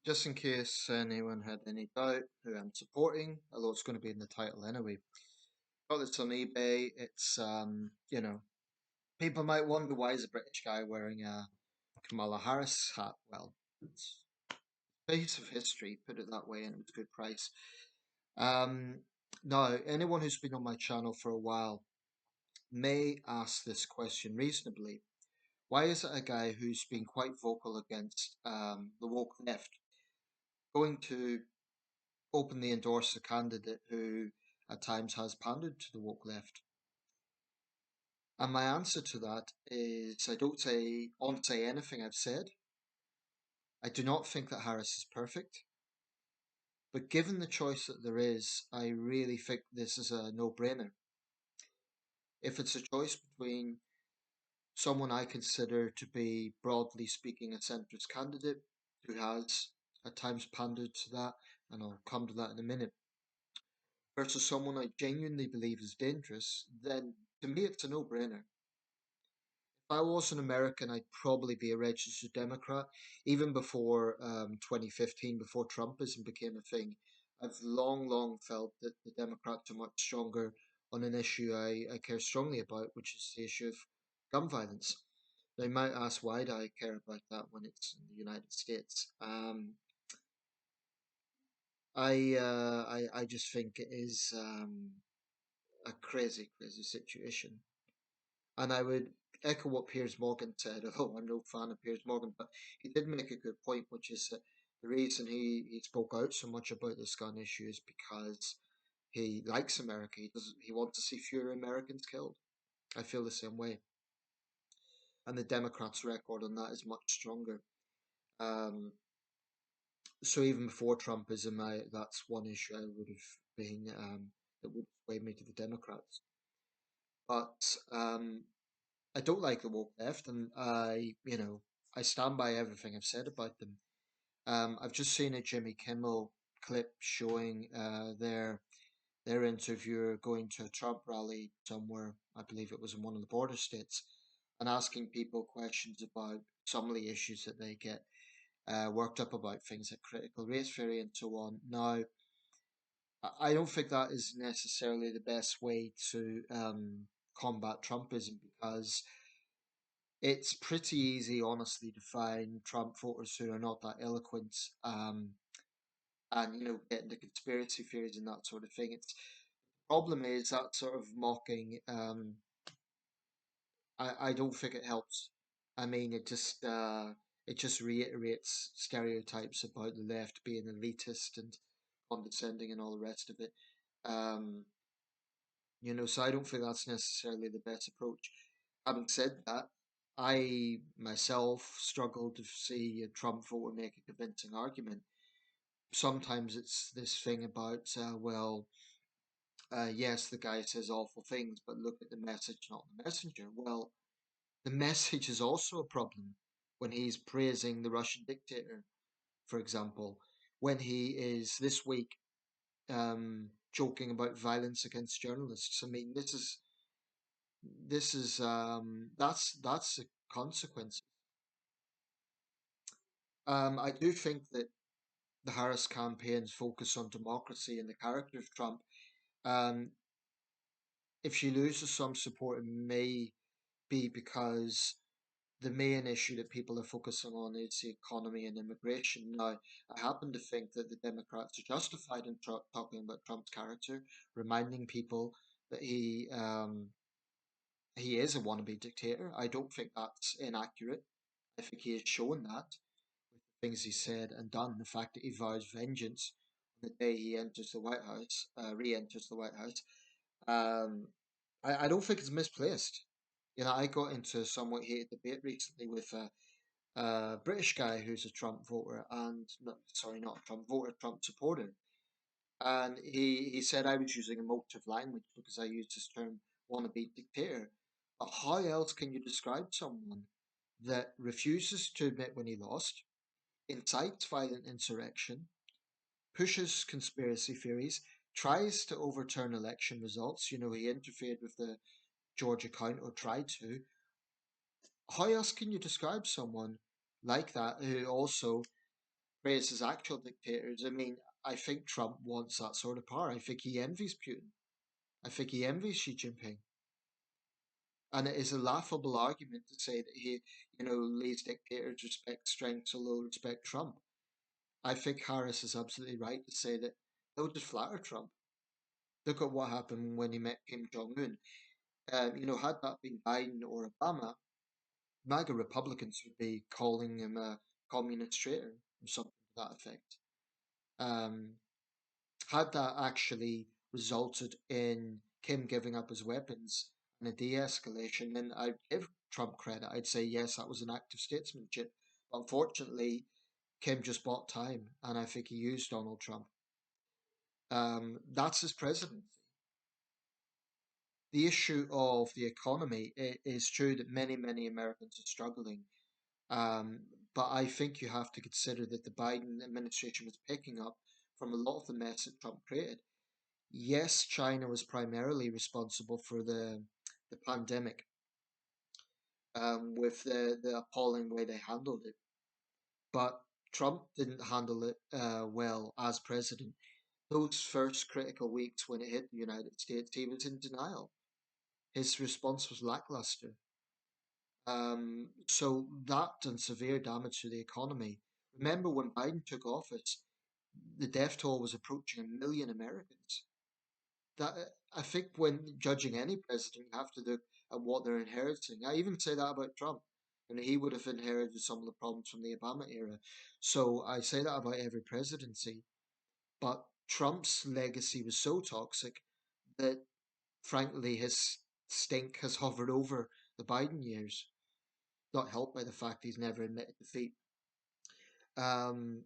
Just in case anyone had any doubt who I'm supporting, although it's going to be in the title anyway. Got this on eBay. It's people might wonder why is a British guy wearing a Kamala Harris hat? Well, it's a piece of history, put it that way, and it was a good price. Um, Now, anyone who's been on my channel for a while may ask this question reasonably. Why is it a guy who's been quite vocal against the woke left going to openly endorse a candidate who at times has pandered to the woke left? And my answer to that is I don't say unsay anything I've said. I do not think that Harris is perfect, but given the choice that there is, I really think this is a no-brainer. If it's a choice between someone I consider to be, broadly speaking, a centrist candidate who has at times pandered to that, and I'll come to that in a minute, versus someone I genuinely believe is dangerous, then to me it's a no-brainer. If I was an American, I'd probably be a registered Democrat. Even before 2015, before Trumpism became a thing, I've long felt that the Democrats are much stronger on an issue I care strongly about, which is the issue of gun violence. They might ask why do I care about that when it's in the United States. I just think it is a crazy situation. And I would echo what Piers Morgan said, although I'm no fan of Piers Morgan, but he did make a good point, which is that the reason he spoke out so much about this gun issue is because he likes America. He wants to see fewer Americans killed. I feel the same way. And the Democrats' record on that is much stronger. Um, so even before Trumpism, that's one issue I would have been that would sway me to the Democrats. But I don't like the woke left, and I stand by everything I've said about them. I've just seen a Jimmy Kimmel clip showing their interviewer going to a Trump rally somewhere. I believe it was in one of the border states, and asking people questions about some of the issues that they get worked up about, things like critical race theory and so on. Now, I don't think that is necessarily the best way to combat Trumpism because it's pretty easy, honestly, to find Trump voters who are not that eloquent, and get into conspiracy theories and that sort of thing. It's problem is that sort of mocking. I don't think it helps. I mean, it just reiterates stereotypes about the left being elitist and condescending and all the rest of it. Um, so I don't think that's necessarily the best approach. Having said that, I myself struggle to see a Trump voter make a convincing argument. Sometimes it's this thing about, yes, the guy says awful things, but look at the message, not the messenger. Well, the message is also a problem when he's praising the Russian dictator, for example, when he is this week joking about violence against journalists. I mean, that's a consequence. I do think that the Harris campaign's focus on democracy and the character of Trump. Um, if she loses some support, it may be because the main issue that people are focusing on is the economy and immigration. Now, I happen to think that the Democrats are justified in talking about Trump's character, reminding people that he is a wannabe dictator. I don't think that's inaccurate. I think he has shown that with the things he said and done. The fact that he vows vengeance on the day he enters the White House, re-enters the White House. Um, I don't think it's misplaced. I got into a somewhat heated debate recently with a British guy who's a Trump voter and sorry, not a Trump voter, Trump supporter. And he said I was using emotive language because I used this term wannabe dictator. But how else can you describe someone that refuses to admit when he lost, incites violent insurrection, pushes conspiracy theories, tries to overturn election results? He interfered with the Georgia count or tried to. How else can you describe someone like that who also praised as actual dictators. I mean, I think Trump wants that sort of power. I think he envies Putin. I think he envies Xi Jinping. And it is a laughable argument to say that these dictators respect strength, so they'll respect Trump. I think Harris is absolutely right to say that they'll just flatter Trump. Look at what happened when he met Kim Jong Un. Had that been Biden or Obama, MAGA Republicans would be calling him a communist traitor or something to that effect. Um, had that actually resulted in Kim giving up his weapons and a de-escalation, then I'd give Trump credit. I'd say yes, that was an act of statesmanship. But unfortunately, Kim just bought time, and I think he used Donald Trump. That's his presidency. The issue of the economy, it is true that many Americans are struggling. Um, but I think you have to consider that the Biden administration was picking up from a lot of the mess that Trump created. Yes, China was primarily responsible for the pandemic, with the appalling way they handled it. But Trump didn't handle it well as president. Those first critical weeks when it hit the United States, he was in denial. His response was lackluster. So that done severe damage to the economy. Remember when Biden took office, the death toll was approaching 1 million Americans. That I think when judging any president, you have to look at what they're inheriting. I even say that about Trump, and he would have inherited some of the problems from the Obama era. So I say that about every presidency. But Trump's legacy was so toxic that, frankly, his stink has hovered over the Biden years, not helped by the fact he's never admitted defeat. Um,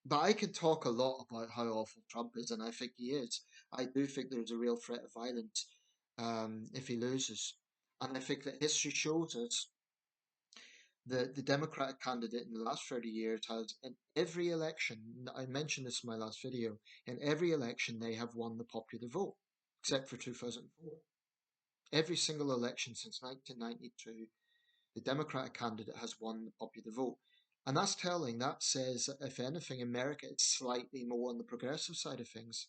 but I could talk a lot about how awful Trump is, and I think he is. I do think there's a real threat of violence if he loses. And I think that history shows us that the Democratic candidate in the last 30 years has, in every election, I mentioned this in my last video, in every election they have won the popular vote, except for 2004. Every single election since 1992, the Democratic candidate has won the popular vote. And that's telling. That says, if anything, America is slightly more on the progressive side of things.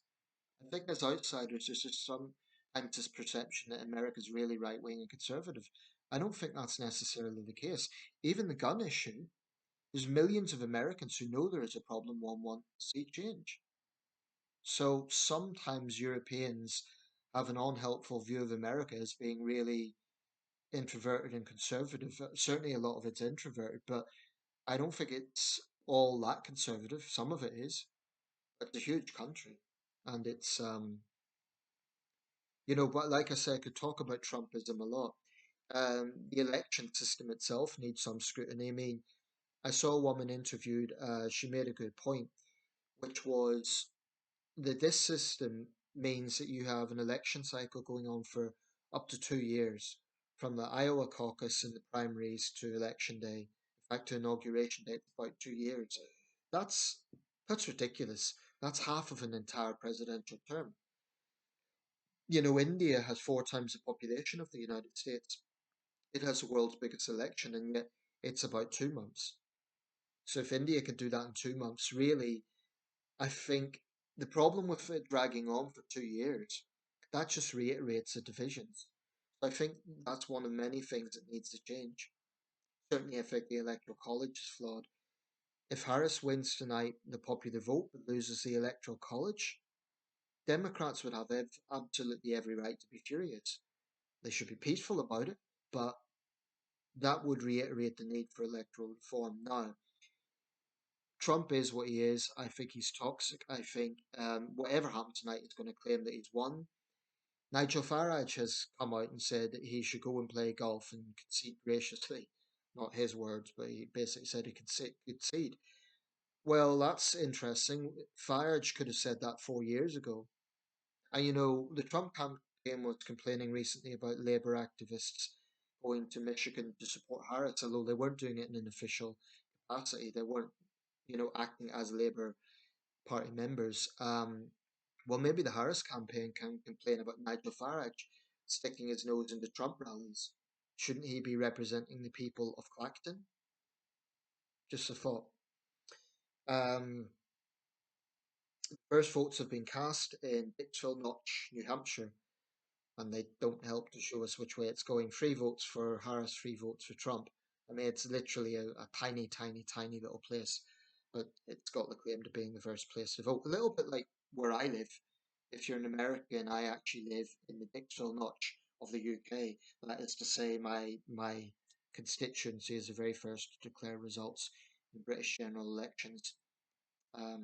I think as outsiders, there's just sometimes this perception that America's really right wing and conservative. I don't think that's necessarily the case. Even the gun issue, there's millions of Americans who know there is a problem and want to see change. So sometimes Europeans have an unhelpful view of America as being really introverted and conservative. Certainly a lot of it's introverted, but I don't think it's all that conservative. Some of it is. It's a huge country, and but like I said, I could talk about Trumpism a lot. The election system itself needs some scrutiny. I mean, I saw a woman interviewed. She made a good point, which was that this system means that you have an election cycle going on for up to 2 years, from the Iowa caucus and the primaries to election day. In fact, to inauguration day, it's about 2 years. That's that's ridiculous. That's half of an entire presidential term. India has 4 times the population of the United States. It has the world's biggest election, and yet it's about 2 months. So if India can do that in 2 months, really, I think the problem with it dragging on for 2 years, that just reiterates the divisions. I think that's one of many things that needs to change. Certainly, I think the electoral college is flawed. If Harris wins tonight the popular vote but loses the electoral college, Democrats would have absolutely every right to be furious. They should be peaceful about it, but that would reiterate the need for electoral reform. Now, Trump is what he is. I think he's toxic. I think whatever happens tonight, he's going to claim that he's won. Nigel Farage has come out and said that he should go and play golf and concede graciously. Not his words, but he basically said he could concede. Well, that's interesting. Farage could have said that 4 years ago. And the Trump campaign was complaining recently about Labour activists going to Michigan to support Harris, although they weren't doing it in an official capacity. They weren't, acting as Labour Party members. Well, maybe the Harris campaign can complain about Nigel Farage sticking his nose into Trump rallies. Shouldn't he be representing the people of Clacton? Just a thought. Um, First votes have been cast in Dictator Notch, New Hampshire, and they don't help to show us which way it's going. 3 votes for Harris, 3 votes for Trump. I mean, it's literally a tiny, tiny, tiny little place, but it's got the claim to being the first place to vote. A little bit like where I live. If you're an American, I actually live in the Dixwell Notch of the UK. That is to say, my constituency is the very first to declare results in British general elections,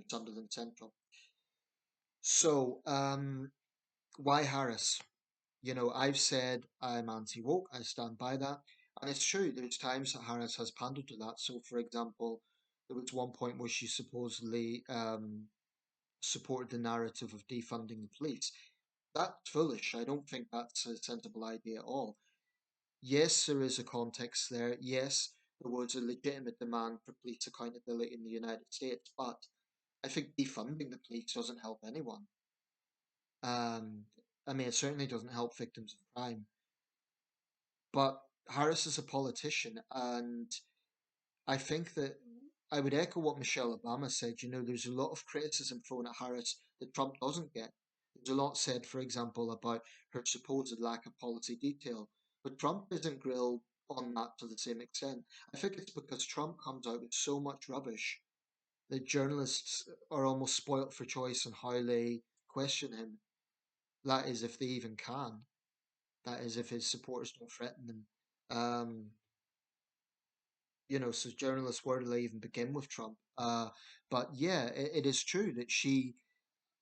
Sunderland Central. So, why Harris? You know, I've said I'm anti woke, I stand by that. And it's true, there's times that Harris has pandered to that. So, for example, there was one point where she supposedly supported the narrative of defunding the police. That's foolish. I don't think that's a sensible idea at all. Yes, there is a context there. Yes, there was a legitimate demand for police accountability in the United States, but I think defunding the police doesn't help anyone. Um, I mean, it certainly doesn't help victims of crime. But Harris is a politician, and I think that I would echo what Michelle Obama said. You know, there's a lot of criticism thrown at Harris that Trump doesn't get. There's a lot said, for example, about her supposed lack of policy detail, but Trump isn't grilled on that to the same extent. I think it's because Trump comes out with so much rubbish that journalists are almost spoilt for choice on how they question him. That is, if they even can. That is, if his supporters don't threaten them. Um, you know, so journalists, where do they even begin with Trump? But yeah, it is true that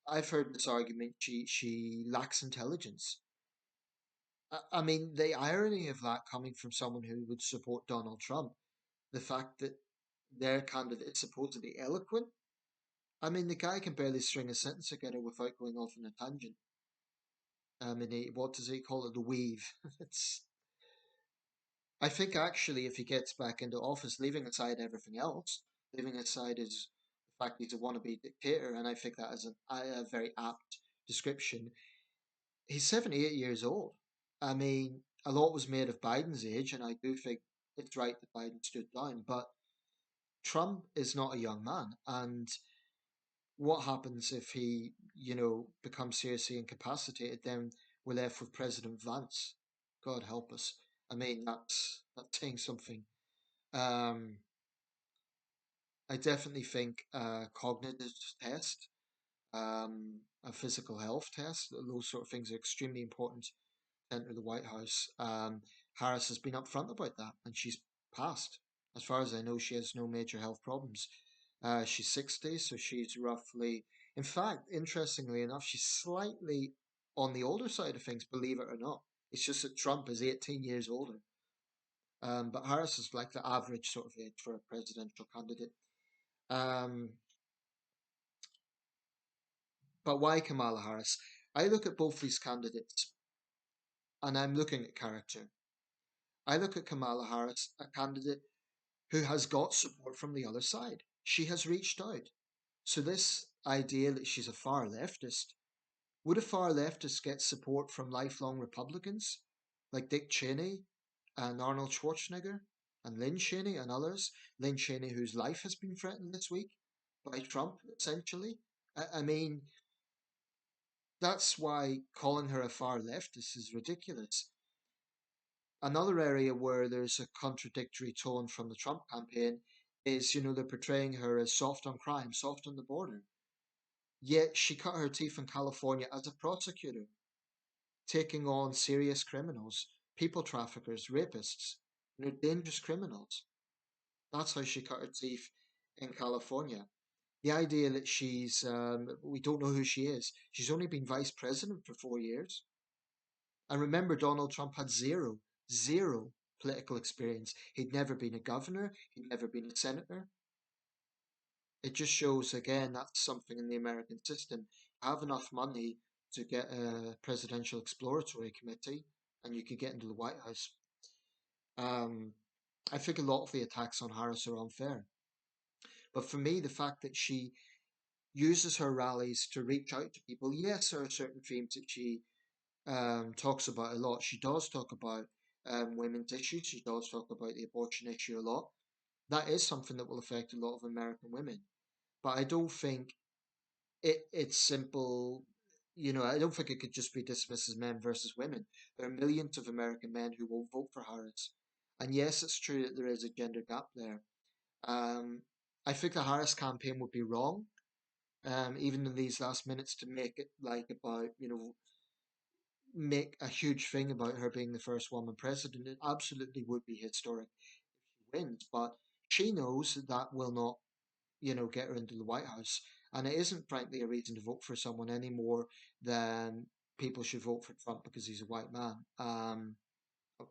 I've heard this argument, she lacks intelligence. I mean, the irony of that coming from someone who would support Donald Trump, the fact that their candidate is supposedly eloquent. I mean, the guy can barely string a sentence together without going off on a tangent. I mean, what does he call it? The weave. It's I think actually, if he gets back into office, leaving aside everything else, leaving aside his the fact he's a wannabe dictator, and I think that is a very apt description. He's 78 years old. I mean, a lot was made of Biden's age, and I do think it's right that Biden stood down. But Trump is not a young man, and what happens if he, you know, becomes seriously incapacitated? Then we're left with President Vance. God help us. I mean, that's saying something. Um, I definitely think a cognitive test, a physical health test, those sort of things are extremely important to enter the White House. Harris has been upfront about that, and she's passed. As far as I know, she has no major health problems. She's 60, so she's roughly, in fact, interestingly enough, she's slightly on the older side of things, believe it or not. It's just that Trump is 18 years older. But Harris is like the average sort of age for a presidential candidate. Um, But why Kamala Harris? I look at both these candidates and I'm looking at character. I look at Kamala Harris, a candidate who has got support from the other side. She has reached out. So, this idea that she's a far leftist, would a far leftist get support from lifelong Republicans like Dick Cheney and Arnold Schwarzenegger and Lynn Cheney and others? Lynn Cheney, whose life has been threatened this week by Trump, essentially. I mean, that's why calling her a far leftist is ridiculous. Another area where there's a contradictory tone from the Trump campaign is, you know, they're portraying her as soft on crime, soft on the border. Yet she cut her teeth in California as a prosecutor, taking on serious criminals, people traffickers, rapists, you know, dangerous criminals. That's how she cut her teeth in California. The idea that we don't know who she is. She's only been vice president for 4 years. And remember, Donald Trump had zero political experience. He'd never been a governor, he'd never been a senator. It just shows, again, that's something in the American system. You have enough money to get a presidential exploratory committee, and you could get into the White House. Um, I think a lot of the attacks on Harris are unfair. But for me, the fact that she uses her rallies to reach out to people, yes, there are certain themes that she talks about a lot. She does talk about women's issues. She does talk about the abortion issue a lot. That is something that will affect a lot of American women. but I don't think it's simple. I don't think it could just be dismissed as men versus women. There are millions of American men who won't vote for Harris. And yes, it's true that there is a gender gap there. Um, I think the Harris campaign would be wrong, even in these last minutes, to make it like about, make a huge thing about her being the first woman president. It absolutely would be historic if she wins, but she knows that that will not, get her into the White House. And it isn't, frankly, a reason to vote for someone any more than people should vote for Trump because he's a white man.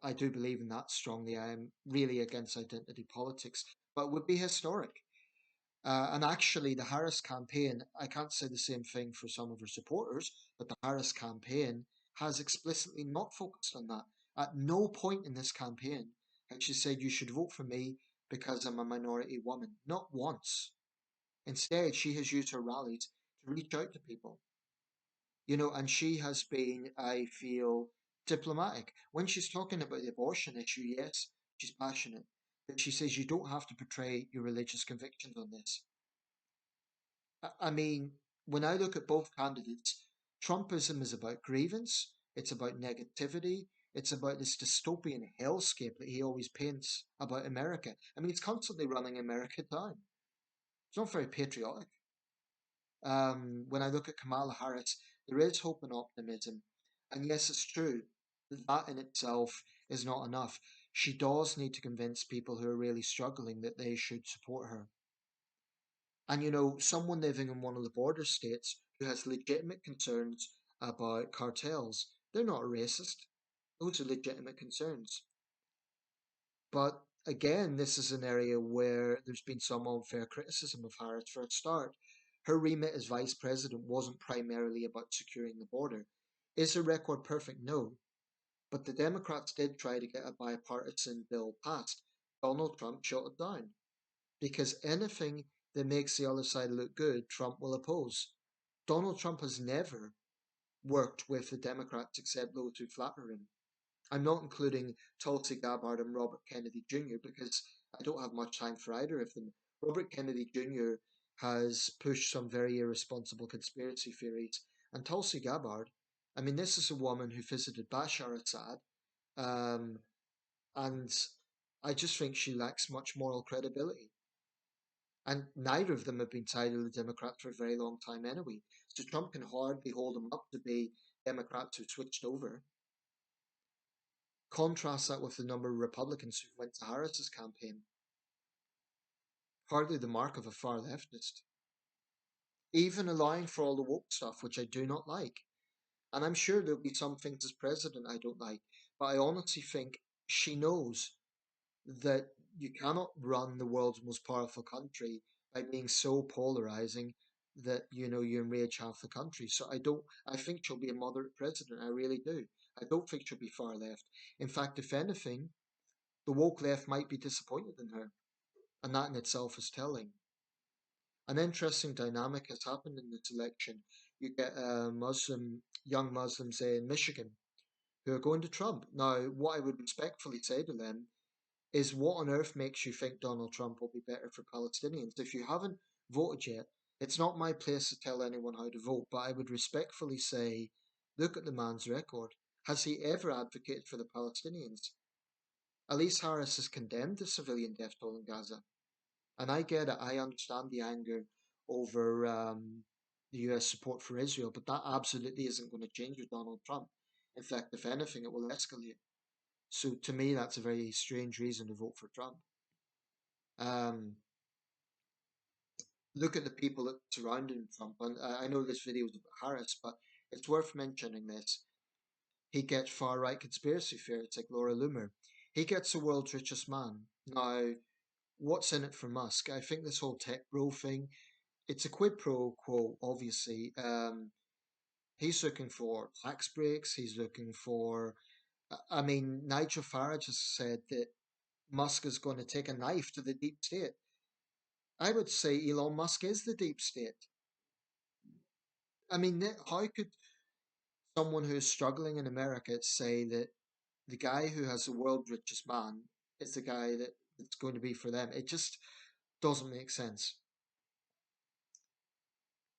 I do believe in that strongly. I am really against identity politics, but it would be historic. And actually, the Harris campaign, I can't say the same thing for some of her supporters, but the Harris campaign has explicitly not focused on that. At no point in this campaign has she said, you should vote for me because I'm a minority woman. Not once. Instead, she has used her rallies to reach out to people, and she has been, I feel, diplomatic. When she's talking about the abortion issue, yes, she's passionate, but she says you don't have to portray your religious convictions on this. I mean, when I look at both candidates, Trumpism is about grievance, it's about negativity, it's about this dystopian hellscape that he always paints about America. I mean, he's constantly running America down. It's not very patriotic. When I look at Kamala Harris, there is hope and optimism. And yes, it's true that that in itself is not enough. She does need to convince people who are really struggling that they should support her. And someone living in one of the border states who has legitimate concerns about cartels, they're not a racist. Those are legitimate concerns. But again, this is an area where there's been some unfair criticism of Harris. For a start, her remit as vice president wasn't primarily about securing the border. Is her record perfect? No. But the Democrats did try to get a bipartisan bill passed. Donald Trump shut it down. Because anything that makes the other side look good, Trump will oppose. Donald Trump has never worked with the Democrats except those who flatter him. I'm not including Tulsi Gabbard and Robert Kennedy Jr. because I don't have much time for either of them. Robert Kennedy Jr. has pushed some very irresponsible conspiracy theories, and Tulsi Gabbard, I mean, this is a woman who visited Bashar Assad, um, and I just think she lacks much moral credibility. And neither of them have been tied to the Democrats for a very long time anyway. So Trump can hardly hold them up to be Democrats who switched over. Contrast that with the number of Republicans who went to Harris's campaign. Hardly the mark of a far leftist. Even allowing for all the woke stuff, which I do not like. And I'm sure there'll be some things as president I don't like. But I honestly think she knows that you cannot run the world's most powerful country by being so polarizing that you enrage half the country. So I think she'll be a moderate president. I really do. I don't think she'll be far left. In fact, if anything, the woke left might be disappointed in her, and that in itself is telling. An interesting dynamic has happened in this election. You get young Muslims in Michigan who are going to Trump. Now, what I would respectfully say to them is, what on earth makes you think Donald Trump will be better for Palestinians? If you haven't voted yet, it's not my place to tell anyone how to vote, but I would respectfully say, look at the man's record. Has he ever advocated for the Palestinians? Elise Harris has condemned the civilian death toll in Gaza. And I get it, I understand the anger over the US support for Israel, but that absolutely isn't going to change with Donald Trump. In fact, if anything, it will escalate. So to me, that's a very strange reason to vote for Trump. Um, Look at the people that surrounded Trump. And I know this video is about Harris, but it's worth mentioning this. He gets far right conspiracy theorists like Laura Loomer. He gets the world's richest man. Now, what's in it for Musk? I think this whole tech bro thing, it's a quid pro quo, obviously. He's looking for tax breaks. He's looking for, I mean, Nigel Farage has said that Musk is going to take a knife to the deep state. I would say Elon Musk is the deep state. I mean, how could someone who is struggling in America say that the guy who has the world's richest man is the guy that it's going to be for them? It just doesn't make sense.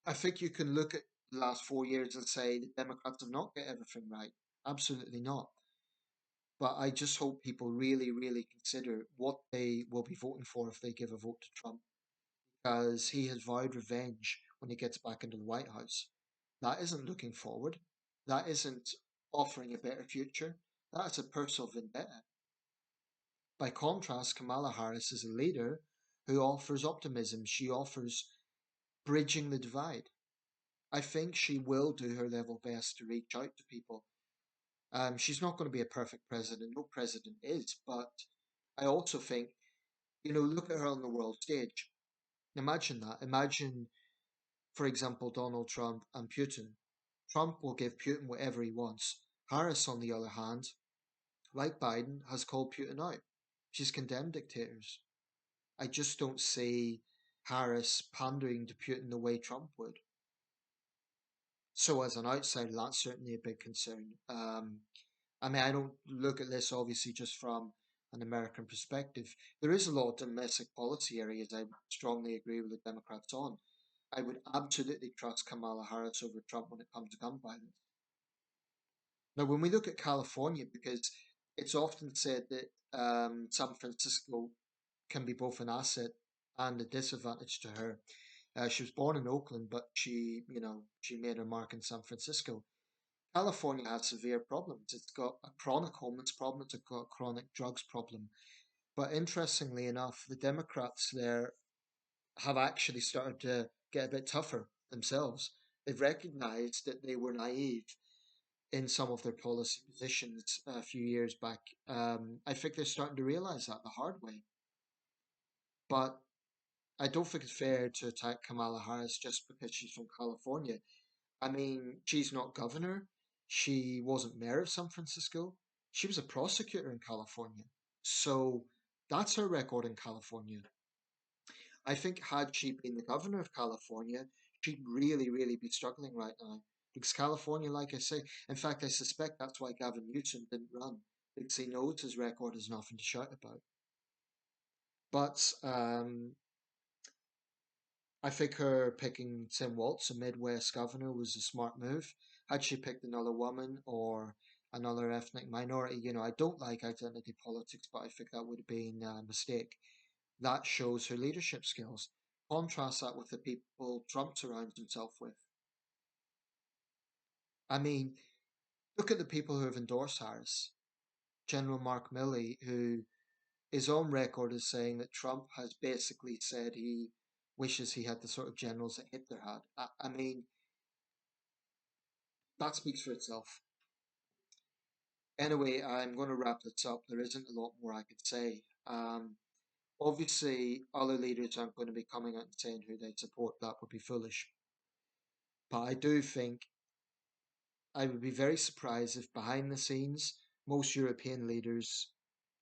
I think you can look at the last 4 years and say the Democrats have not got everything right. Absolutely not. But I just hope people really, really consider what they will be voting for if they give a vote to Trump, because he has vowed revenge when he gets back into the White House. That isn't looking forward. That isn't offering a better future. That is a personal vendetta. By contrast, Kamala Harris is a leader who offers optimism. She offers bridging the divide. I think she will do her level best to reach out to people. She's not going to be a perfect president. No president is. But I also think, look at her on the world stage. Imagine that. Imagine, for example, Donald Trump and Putin. Trump will give Putin whatever he wants. Harris, on the other hand, like Biden, has called Putin out. She's condemned dictators. I just don't see Harris pandering to Putin the way Trump would. So, as an outsider, that's certainly a big concern. I mean, I don't look at this obviously just from an American perspective. There is a lot of domestic policy areas I strongly agree with the Democrats on. I would absolutely trust Kamala Harris over Trump when it comes to gun violence. Now, when we look at California, because it's often said that San Francisco can be both an asset and a disadvantage to her. She was born in Oakland, but she made her mark in San Francisco. California has severe problems. It's got a chronic homeless problem. It's got a chronic drugs problem. But interestingly enough, the Democrats there have actually started to get a bit tougher themselves. They've recognized that they were naive in some of their policy positions a few years back. I think they're starting to realize that the hard way. But I don't think it's fair to attack Kamala Harris just because she's from California. I mean, she's not governor. She wasn't mayor of San Francisco. She was a prosecutor in California. So that's her record in California. I think had she been the governor of California, she'd really, really be struggling right now. Because California, like I say, in fact, I suspect that's why Gavin Newsom didn't run, because he knows his record is nothing to shout about. But I think her picking Tim Walz, a Midwest governor, was a smart move. Had she picked another woman or another ethnic minority, I don't like identity politics, but I think that would have been a mistake. That shows her leadership skills. Contrast that with the people Trump surrounds himself with. I mean, look at the people who have endorsed Harris. General Mark Milley, who is on record as saying that Trump has basically said he wishes he had the sort of generals that Hitler had. I mean, that speaks for itself. Anyway, I'm going to wrap this up. There isn't a lot more I could say. Obviously, other leaders aren't going to be coming out and saying who they support. That would be foolish. But I do think I would be very surprised if behind the scenes, most European leaders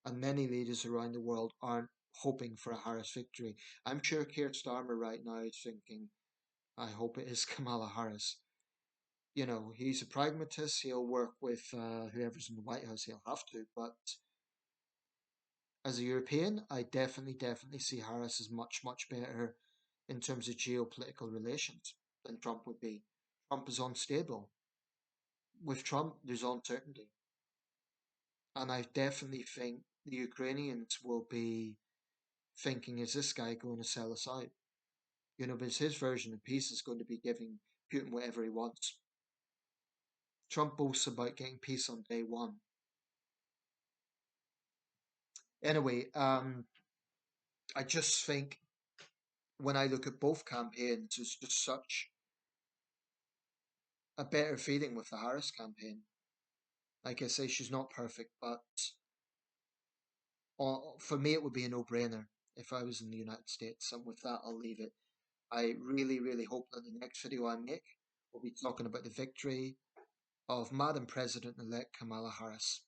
and many leaders around the world aren't hoping for a Harris victory. I'm sure Keir Starmer right now is thinking, I hope it is Kamala Harris. He's a pragmatist. He'll work with whoever's in the White House. He'll have to. But as a European, I definitely, definitely see Harris as much, much better in terms of geopolitical relations than Trump would be. Trump is unstable. With Trump, there's uncertainty. And I definitely think the Ukrainians will be thinking, is this guy going to sell us out? Because his version of peace is going to be giving Putin whatever he wants. Trump boasts about getting peace on day one. Anyway, I just think when I look at both campaigns, it's just such a better feeling with the Harris campaign. Like I say, she's not perfect, but for me, it would be a no-brainer if I was in the United States. And with that, I'll leave it. I really, really hope that the next video I make will be talking about the victory of Madam President-elect Kamala Harris.